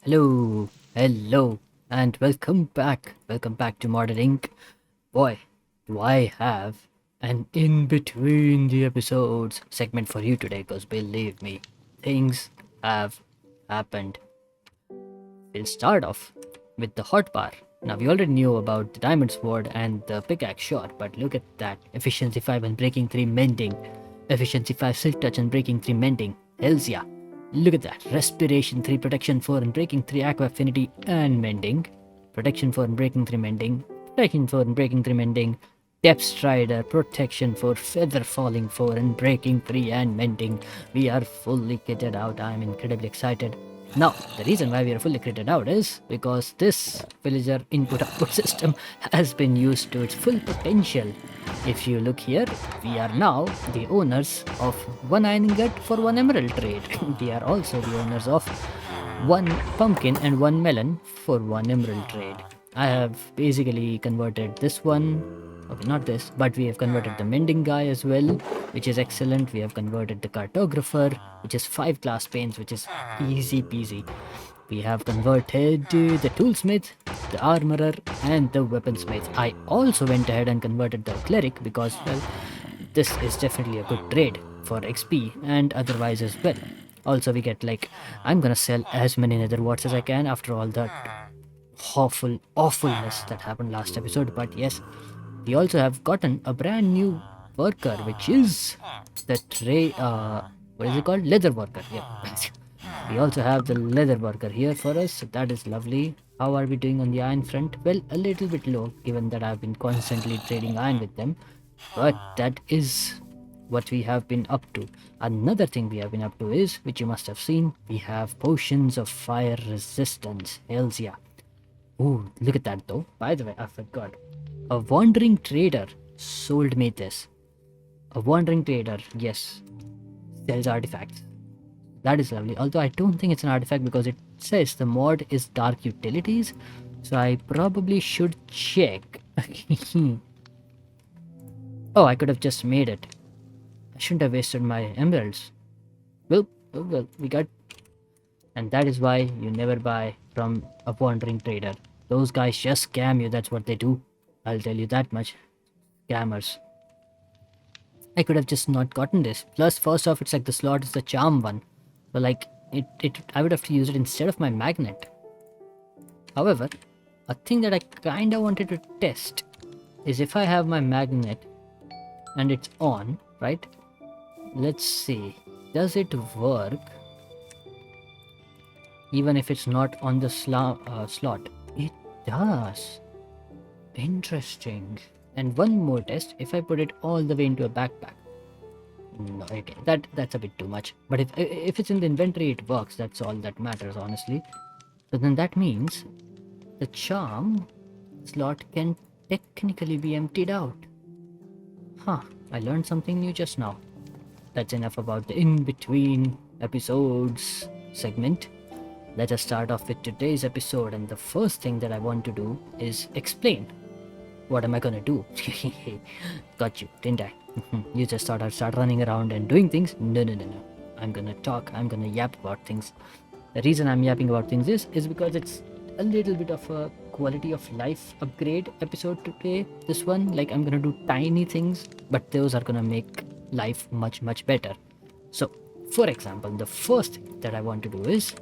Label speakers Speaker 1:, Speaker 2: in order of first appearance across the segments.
Speaker 1: Hello, and welcome back. Welcome back to Modern Inc. Boy, do I have an in between the episodes segment for you today, because believe me, things have happened. We'll start off with the hot bar. Now, we already knew about the diamond sword and the pickaxe, sure, but look at that. Efficiency 5 and breaking 3 mending. Efficiency 5 silk touch and breaking 3 mending. Hells yeah. Look at that. Respiration 3, protection 4 and breaking 3 aqua affinity and mending. Protection 4 and breaking 3 mending. Protection 4 and breaking 3 mending. Depth Strider, protection 4, feather falling 4 and breaking 3 and mending. We are fully kitted out. I am incredibly excited. Now, the reason why we are fully kitted out is because this villager input-output system has been used to its full potential. If you look here, we are now the owners of one iron ingot for one emerald trade. We are also the owners of one pumpkin and one melon for one emerald trade. I have basically converted this one. Okay, not this, but we have converted the mending guy as well, which is excellent. We have converted the cartographer, which is 5 glass panes, which is easy peasy. We have converted the toolsmith, the armorer, and the weaponsmith. I also went ahead and converted the cleric because, well, this is definitely a good trade for XP and otherwise as well. Also, we get like, I'm gonna sell as many nether warts as I can after all that awfulness that happened last episode. But yes, we also have gotten a brand new worker, which is the what is it called? Leather worker. Yeah. We also have the leather worker here for us, so that is lovely. How are we doing on the iron front? Well, a little bit low, given that I've been constantly trading iron with them. But that is what we have been up to. Another thing we have been up to is, which you must have seen, we have potions of fire resistance. Hells yeah. Ooh, look at that though. By the way, I forgot. A wandering trader sold me this. A wandering trader, yes, sells artifacts. That is lovely. Although I don't think it's an artifact because it says the mod is dark utilities. So I probably should check. Oh, I could have just made it. I shouldn't have wasted my emeralds. Well, we got. And that is why you never buy from a wandering trader. Those guys just scam you, that's what they do. I'll tell you that much. Scammers. I could have just not gotten this. Plus, first off, it's like the slot is the charm one. So like, I would have to use it instead of my magnet. However, a thing that I kinda wanted to test is if I have my magnet and it's on, right? Let's see. Does it work even if it's not on the slot? It does. Interesting. And one more test, if I put it all the way into a backpack. No, okay, that's a bit too much. But if it's in the inventory, it works. That's all that matters, honestly. So then that means the charm slot can technically be emptied out. Huh, I learned something new just now. That's enough about the in-between episodes segment. Let us start off with today's episode, and the first thing that I want to do is explain. What am I gonna do? Got you, didn't I? You just thought I'd start running around and doing things? No. I'm gonna talk, I'm gonna yap about things. The reason I'm yapping about things is because it's a little bit of a quality of life upgrade episode today. This one, like, I'm gonna do tiny things, but those are gonna make life much better. So, for example, the first thing that I want to do is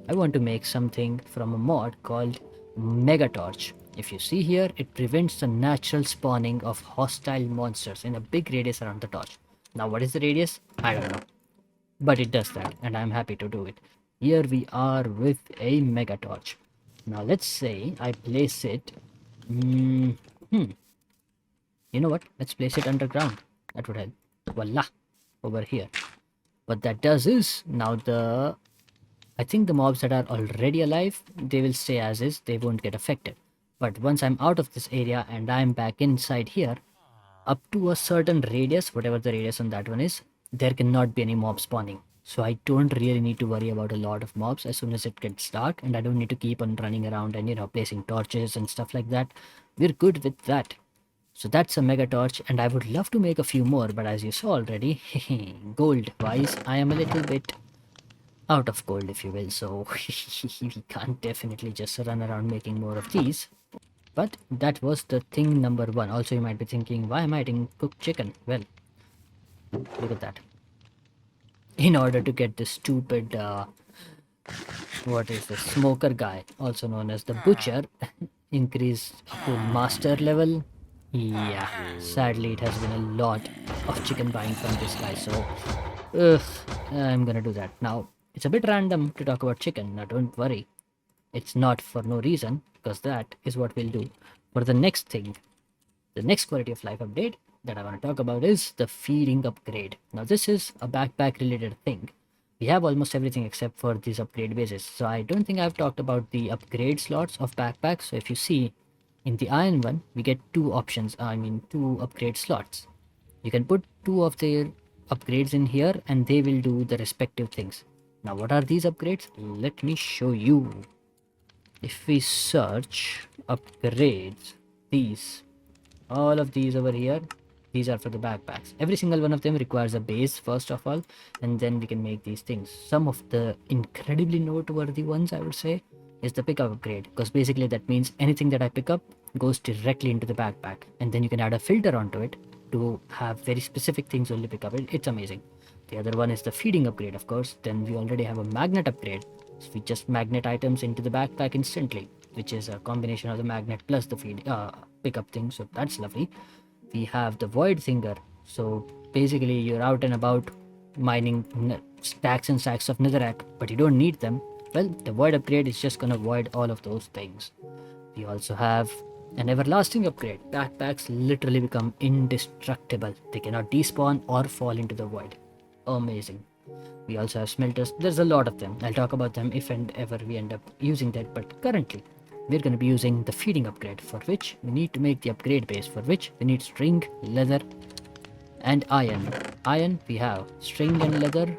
Speaker 1: I want to make something from a mod called Mega Torch. If you see here, it prevents the natural spawning of hostile monsters in a big radius around the torch. Now, what is the radius? I don't know. But it does that, and I'm happy to do it. Here we are with a Mega Torch. Now, let's say I place it... You know what? Let's place it underground. That would help. Voila! Over here. What that does is, now I think the mobs that are already alive, they will stay as is, they won't get affected. But once I'm out of this area and I'm back inside here, up to a certain radius, whatever the radius on that one is, there cannot be any mob spawning. So I don't really need to worry about a lot of mobs as soon as it gets dark, and I don't need to keep on running around and, placing torches and stuff like that. We're good with that. So that's a mega torch, and I would love to make a few more, but as you saw already, gold wise, I am a little bit out of gold, if you will. So we can't definitely just run around making more of these. But that was the thing number one. Also, you might be thinking, why am I eating cooked chicken? Well, look at that. In order to get this stupid, what is this, smoker guy, also known as the butcher, increase up to master level. Yeah, sadly, it has been a lot of chicken buying from this guy. So, ugh, I'm gonna do that. Now, it's a bit random to talk about chicken. Now, don't worry. It's not for no reason, because that is what we'll do for the next thing. The next quality of life update that I want to talk about is the feeding upgrade. Now, this is a backpack related thing. We have almost everything except for these upgrade bases. So, I don't think I've talked about the upgrade slots of backpacks. So, if you see in the iron one, we get two options, two upgrade slots. You can put two of their upgrades in here and they will do the respective things. Now, what are these upgrades? Let me show you. If we search upgrades, these, all of these over here, these are for the backpacks. Every single one of them requires a base first of all, and then we can make these things. Some of the incredibly noteworthy ones, I would say, is the pickup upgrade, because basically that means anything that I pick up goes directly into the backpack, and then you can add a filter onto it to have very specific things only pick up. It's amazing. The other one is the feeding upgrade, of course. Then we already have a magnet upgrade. So we just magnet items into the backpack instantly, which is a combination of the magnet plus the feed pickup thing. So that's lovely. We have the void thinger. So basically, you're out and about mining stacks and stacks of netherrack, but you don't need them. Well, the void upgrade is just gonna void all of those things. We also have an everlasting upgrade. Backpacks literally become indestructible. They cannot despawn or fall into the void. Amazing. We also have smelters. There's a lot of them. I'll talk about them if and ever we end up using that. But currently, we're going to be using the feeding upgrade, for which we need to make the upgrade base, for which we need string, leather, and iron. Iron, we have string and leather.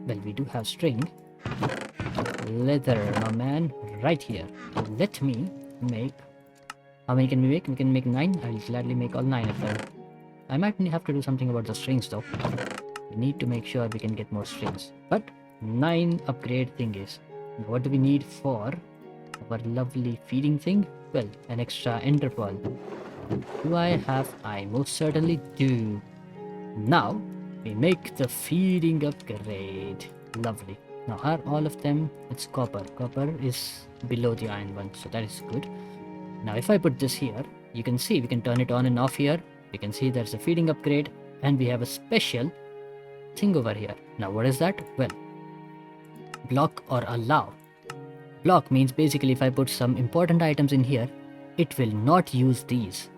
Speaker 1: Well, we do have string. Leather, my man, right here. Let me make... How many can we make? We can make 9. I'll gladly make all 9 of them. I might have to do something about the strings though. We need to make sure we can get more strings. But 9 upgrade thingies. What do we need for our lovely feeding thing? Well, an extra ender pearl. Do I have? I most certainly do. Now, we make the feeding upgrade. Lovely. Now, are all of them? It's copper. Copper is below the iron one, so that is good. Now, if I put this here, you can see we can turn it on and off here. You can see there's a feeding upgrade, and we have a special thing over here. Now, what is that? Well, block or allow. Block means basically if I put some important items in here, it will not use these.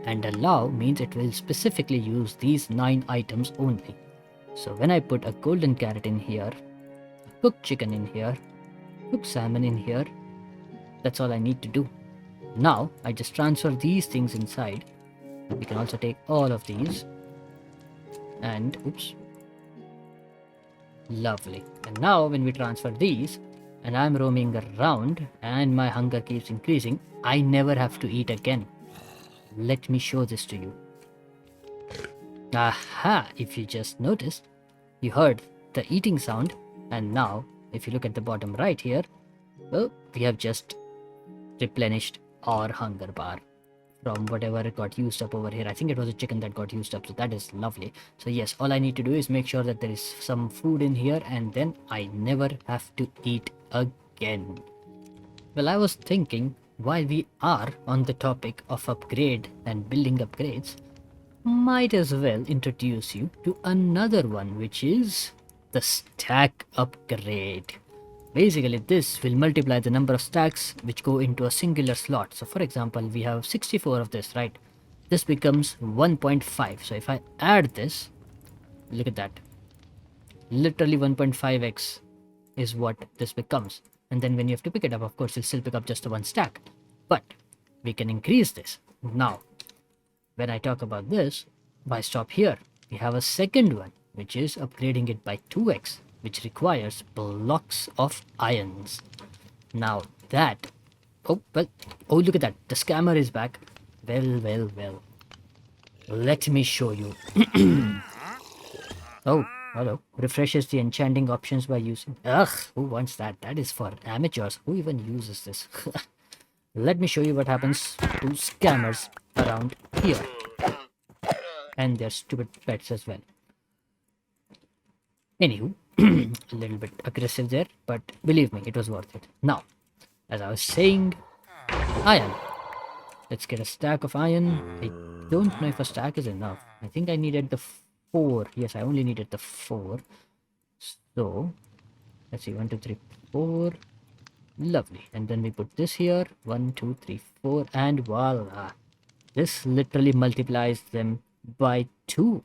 Speaker 1: And allow means it will specifically use these 9 items only. So when I put a golden carrot in here, a cooked chicken in here, cooked salmon in here, that's all I need to do. Now I just transfer these things inside. We can also take all of these and oops. Lovely. And now when we transfer these and I'm roaming around and my hunger keeps increasing, I never have to eat again. Let me show this to you. Aha! If you just noticed, you heard the eating sound, and now if you look at the bottom right here, well, we have just replenished our hunger bar from whatever it got used up over here. I think it was a chicken that got used up, so that is lovely. So yes, all I need to do is make sure that there is some food in here, and then I never have to eat again. Well, I was thinking, while we are on the topic of upgrade and building upgrades, might as well introduce you to another one, which is the stack upgrade. Basically, this will multiply the number of stacks which go into a singular slot. So for example, we have 64 of this, right? This becomes 1.5. So if I add this, look at that. Literally 1.5x is what this becomes. And then when you have to pick it up, of course, you'll still pick up just the one stack. But we can increase this. Now, when I talk about this, why stop here? We have a second one, which is upgrading it by 2x, which requires blocks of irons. Now that... Oh, look at that. The scammer is back. Well. Let me show you. Oh, Hello. Refreshes the enchanting options by using. Ugh, who wants that? That is for amateurs. Who even uses this? Let me show you what happens to scammers around here. And their stupid pets as well. Anywho, a little bit aggressive there, but believe me, it was worth it. Now, as I was saying, iron. Let's get a stack of iron. I don't know if a stack is enough. I think I needed the 4. Yes, I only needed the 4. So, let's see, 1, 2, 3, 4. Lovely. And then we put this here. 1, 2, 3, 4. And voila. This literally multiplies them by 2.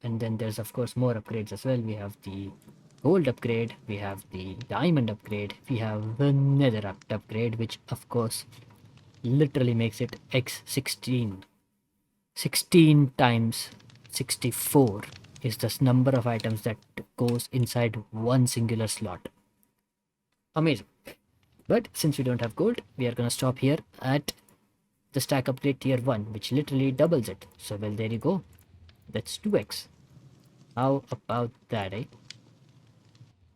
Speaker 1: And then there's of course more upgrades as well. We have the gold upgrade, we have the diamond upgrade, we have the netherrack upgrade, which of course literally makes it x16. 16 times 64 is the number of items that goes inside one singular slot. Amazing. But since we don't have gold, we are gonna stop here at the stack upgrade tier 1, which literally doubles it. So well, there you go. That's 2x. How about that, eh?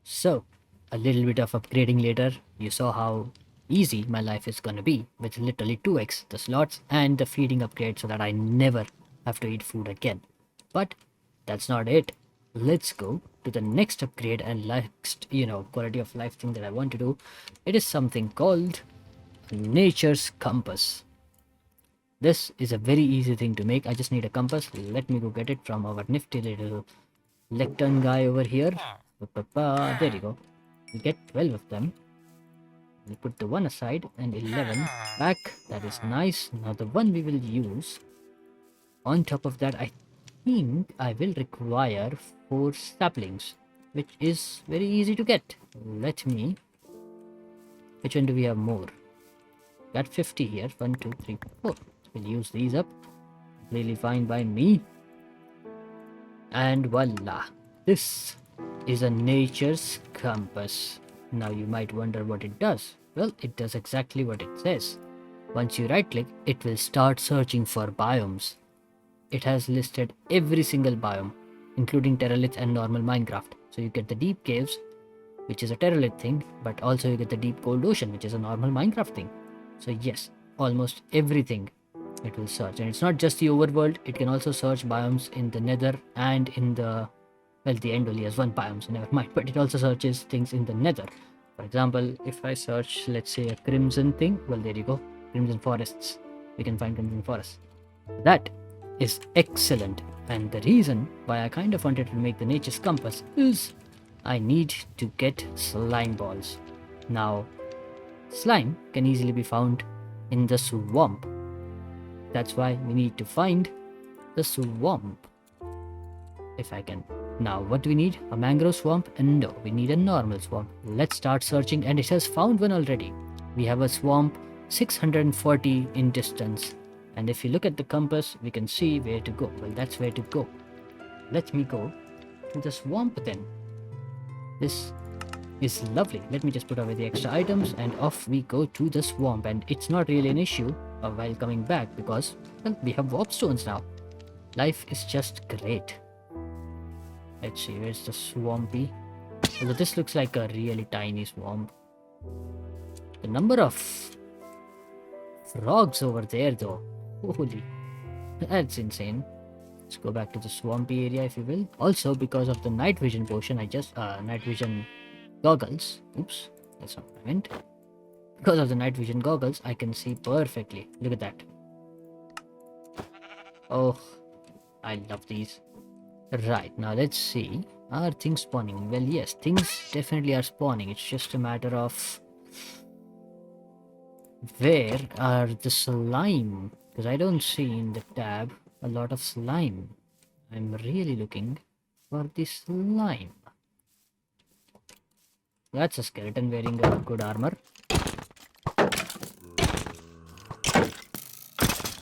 Speaker 1: So, a little bit of upgrading later, you saw how easy my life is gonna be with literally 2x the slots and the feeding upgrade so that I never have to eat food again. But that's not it. Let's go to the next upgrade and next, quality of life thing that I want to do. It is something called Nature's Compass. This is a very easy thing to make. I just need a compass. Let me go get it from our nifty little lectern guy over here. There you go. We get 12 of them. We put the one aside and 11 back. That is nice. Now the one we will use. On top of that, I think I will require 4 saplings, which is very easy to get. Let me. Which one do we have more? Got 50 here. 1, 2, 3, 4. We'll use these up. Really fine by me. And voila. This is a nature's compass. Now you might wonder what it does. Well, it does exactly what it says. Once you right click, it will start searching for biomes. It has listed every single biome, including Teralith and normal Minecraft. So you get the deep caves, which is a Teralith thing, but also you get the deep cold ocean, which is a normal Minecraft thing. So yes, almost everything it will search. And it's not just the overworld, it can also search biomes in the nether and in the end only has one biome, so never mind, but it also searches things in the nether. For example, if I search, let's say, a crimson thing, well, there you go, crimson forests. We can find crimson forests. That is excellent, and the reason why I kind of wanted to make the nature's compass is I need to get slime balls. Now, slime can easily be found in the swamp. That's why we need to find the swamp. If I can. Now, what do we need? A mangrove swamp? And no, we need a normal swamp. Let's start searching, and it has found one already. We have a swamp 640 in distance. And if you look at the compass, we can see where to go. Well, that's where to go. Let me go to the swamp then. This is lovely. Let me just put away the extra items and off we go to the swamp. And it's not really an issue while coming back because, well, we have warp stones now. Life is just great. Let's see, where's the swampy? Although this looks like a really tiny swamp. The number of frogs over there though. Holy, that's insane. Let's go back to the swampy area if you will. Also, because of the night vision potion, night vision goggles. Oops, that's not what I meant. Because of the night vision goggles, I can see perfectly. Look at that. Oh, I love these. Right, now let's see. Are things spawning? Well, yes, things definitely are spawning. It's just a matter of where are the slime? Because I don't see in the tab a lot of slime. I'm really looking for the slime. That's a skeleton wearing a good armor.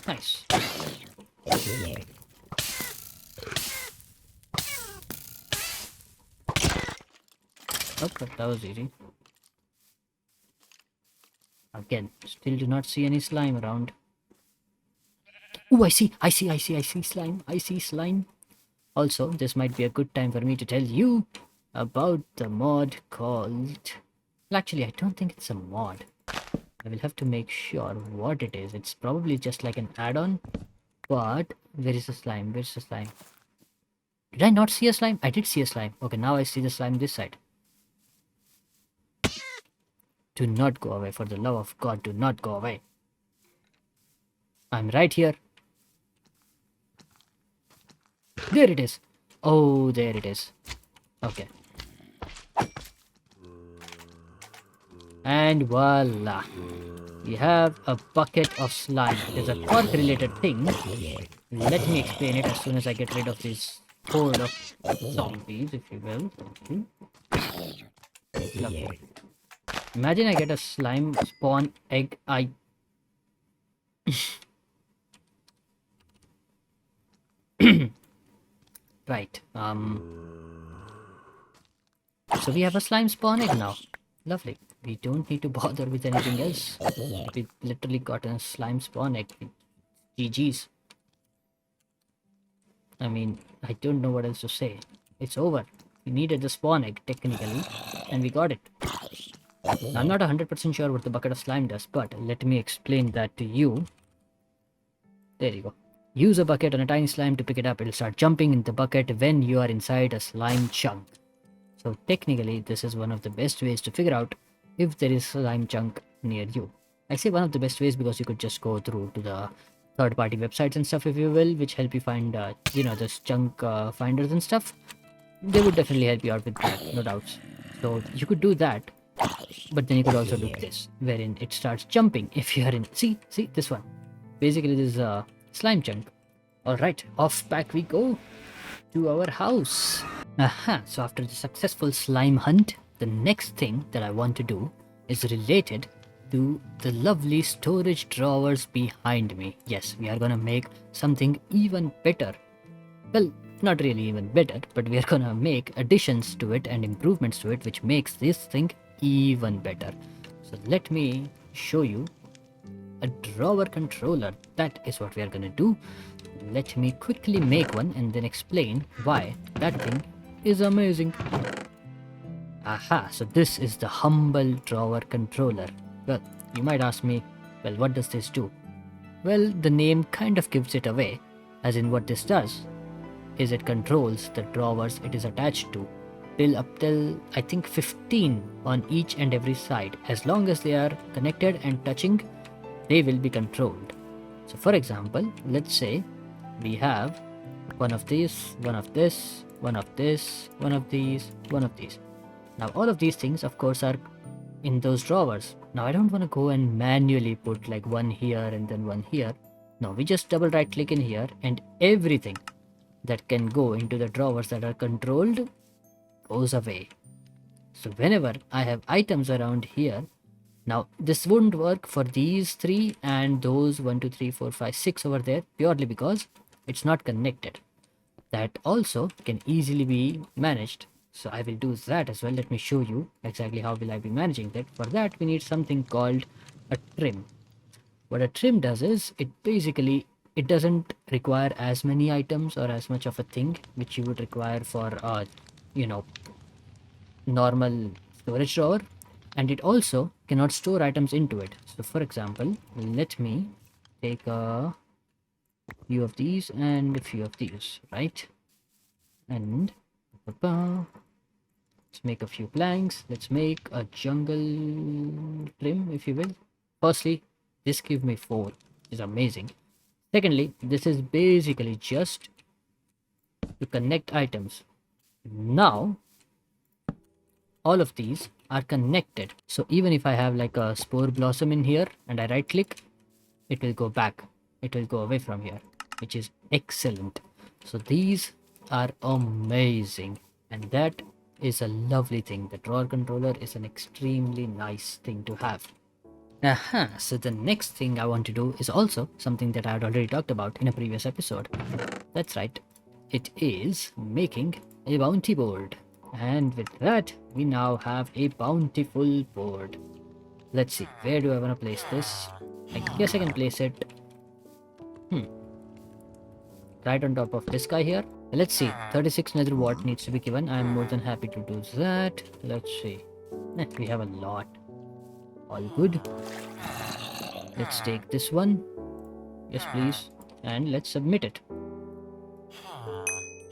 Speaker 1: Nice. Oh, that was easy. Again, still do not see any slime around. Oh, I see slime. I see slime. Also, this might be a good time for me to tell you about the mod called... Well, actually, I don't think it's a mod. I will have to make sure what it is. It's probably just like an add-on. But where is the slime? Where's the slime? Did I not see a slime? I did see a slime. Okay, now I see the slime this side. Do not go away. For the love of God, do not go away. I'm right here. There it is. Oh, there it is. Okay. And voila. We have a bucket of slime. It is a cork related thing. Let me explain it as soon as I get rid of this horde of zombies, if you will. Lovely. Imagine I get a slime spawn egg. Right. So we have a slime spawn egg now. Lovely. We don't need to bother with anything else. We literally got a slime spawn egg. GG's. I mean, I don't know what else to say. It's over. We needed the spawn egg, technically, and we got it. Now, I'm not 100% sure what the bucket of slime does, but let me explain that to you. There you go. Use a bucket on a tiny slime to pick it up. It'll start jumping in the bucket when you are inside a slime chunk. So technically, this is one of the best ways to figure out if there is slime chunk near you. I say one of the best ways because you could just go through to the third-party websites and stuff, if you will, which help you find, this chunk finders and stuff. They would definitely help you out with that, no doubts. So you could do that, but then you could also do this, wherein it starts jumping if you are in... See, this one. Basically, this is a slime chunk. Alright, off back we go to our house. Aha, so after the successful slime hunt, the next thing that I want to do is related to the lovely storage drawers behind me. Yes, we are gonna make something even better. Well, not really even better, but we are gonna make additions to it and improvements to it, which makes this thing even better. So let me show you a drawer controller. That is what we are gonna do. Let me quickly make one and then explain why that thing is amazing. Aha, so this is the humble drawer controller. Well, you might ask me, well, what does this do? Well, the name kind of gives it away, as in what this does is it controls the drawers it is attached to till I think 15 on each and every side. As long as they are connected and touching, they will be controlled. So for example, let's say we have one of these, one of this, one of this, one of these, one of these. Now all of these things of course are in those drawers. Now I don't want to go and manually put like one here and then one here. No, we just double right click in here and everything that can go into the drawers that are controlled goes away. So whenever I have items around here, now this wouldn't work for these three and those 1, 2, 3, 4, 5, 6 over there, purely because it's not connected. That also can easily be managed. So I will do that as well. Let me show you exactly how will I be managing that. For that we need something called a trim. What a trim does is it doesn't require as many items or as much of a thing which you would require for normal storage drawer, and it also cannot store items into it. So for example, let me take a few of these and a few of these, right? And let's make a few planks. Let's make a jungle trim, if you will. Firstly, this gives me 4, which is amazing. Secondly, this is basically just to connect items. Now, all of these are connected. So even if I have like a spore blossom in here and I right click, it will go back. It will go away from here, which is excellent. So these are amazing. And that is a lovely thing. The drawer controller is an extremely nice thing to have. Aha, so the next thing I want to do is also something that I had already talked about in a previous episode. That's right, it is making a bounty board. And with that, we now have a bountiful board. Let's see, where do I want to place this? I guess I can place it right on top of this guy here. Let's see. 36 nether wart needs to be given. I'm more than happy to do that. Let's see. We have a lot. All good. Let's take this one. Yes, please. And let's submit it.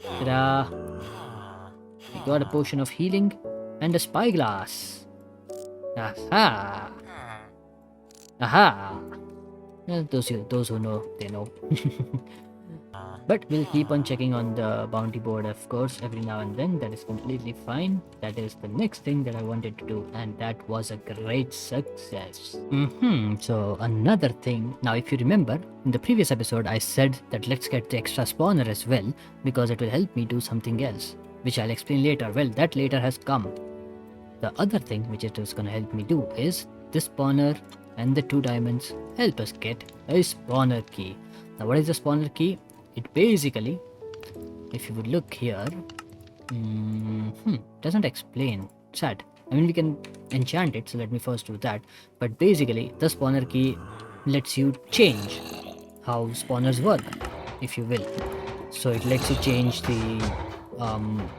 Speaker 1: Ta-da! We got a potion of healing and a spyglass. Aha! Aha! Well, those who know, they know. But we'll keep on checking on the bounty board, of course, every now and then. That is completely fine. That is the next thing that I wanted to do, and that was a great success. So another thing. Now, if you remember, in the previous episode, I said that let's get the extra spawner as well, because it will help me do something else, which I'll explain later. Well, that later has come. The other thing which it is going to help me do is this spawner and the 2 diamonds help us get a spawner key. Now, what is the spawner key? It basically, if you would look here, doesn't explain. Sad. I mean, we can enchant it, so let me first do that. But basically, the spawner key lets you change how spawners work, if you will. So it lets you change the,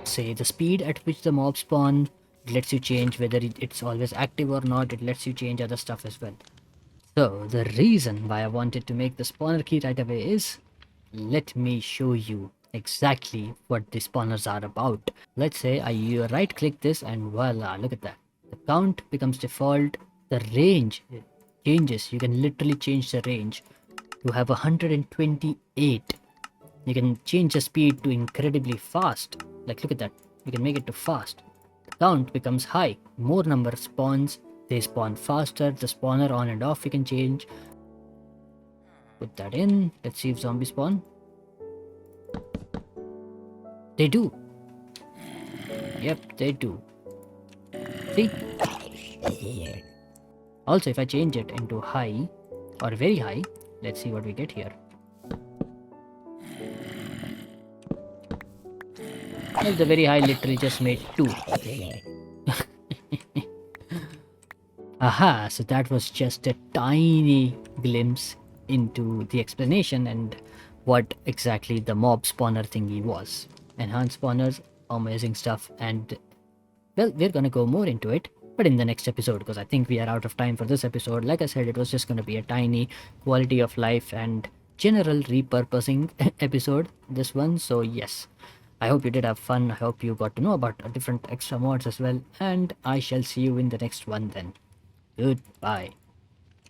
Speaker 1: say, the speed at which the mobs spawn. It lets you change whether it's always active or not. It lets you change other stuff as well. So the reason why I wanted to make the spawner key right away is, let me show you exactly what the spawners are about. Let's say I right click this and voila, look at that. The count becomes default. The range changes. You can literally change the range to have 128. You can change the speed to incredibly fast. Like, look at that. You can make it to fast. The count becomes high. More number spawns. They spawn faster. The spawner on and off you can change. Put that in. Let's see if zombies spawn. They do. Yep, they do. See? Also, if I change it into high or very high, let's see what we get here. Well, the very high literally just made 2. Aha, so that was just a tiny glimpse into the explanation and what exactly the mob spawner thingy was. Enhanced spawners, amazing stuff, and well, we're gonna go more into it, but in the next episode, because I think we are out of time for this episode. Like I said, it was just gonna be a tiny quality of life and general repurposing episode, this one. So yes, I hope you did have fun. I hope you got to know about different extra mods as well, and I shall see you in the next one then. Goodbye.